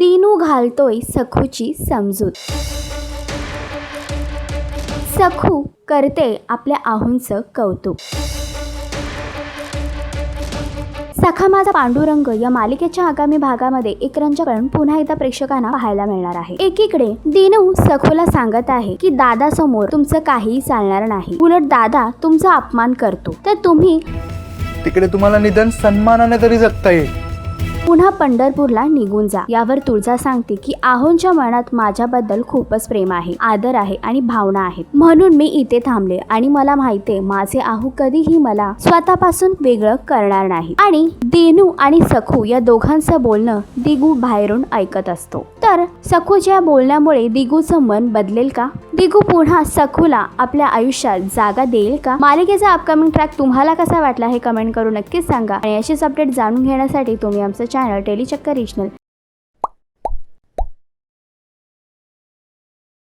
दिनू घालतोय सखूची समजूत। सखू करते आपल्या आहूंचं कौतुक। सखा माझा पांडुरंग या मालिकेच्या आगामी भागामध्ये एक रंजकरण पुन्हा एकदा प्रेक्षकांना पाहायला मिळणार आहे। एकीकडे दिनू सखूला सांगत आहे की दादा समोर तुमचं काहीही चालणार नाही, उलट दादा तुमचा अपमान करतो, तर तुम्ही तिकडे तुम्हाला निदान सन्मानाने तरी जगता येईल। पुन्हा पंढरपूरला निघून जा। यावर तुळजा सांगते की आहोंच्या मनात माझ्याबद्दल खूपच प्रेम आहे, आदर आहे आणि भावना आहेत, म्हणून मी इथे थांबले आणि मला माहितीये माझे आहू कधीही मला स्वतःपासून वेगळं करणार नाही। आणि दिनू आणि सखू या दोघांचं बोलणं दिगू बाहेरून ऐकत असतो। तर सखूच्या बोलण्यामुळे दिगूचं मन बदलेल का? दिगू पुन्हा सखूला आपल्या आयुष्यात जागा देईल का? मालिकेचा अपकमिंग ट्रॅक तुम्हाला कसा वाटला हे कमेंट करून नक्कीच सांगा आणि अशीच अपडेट जाणून घेण्यासाठी तुम्ही आमचं चॅनल टेलीचक्कर रिजनल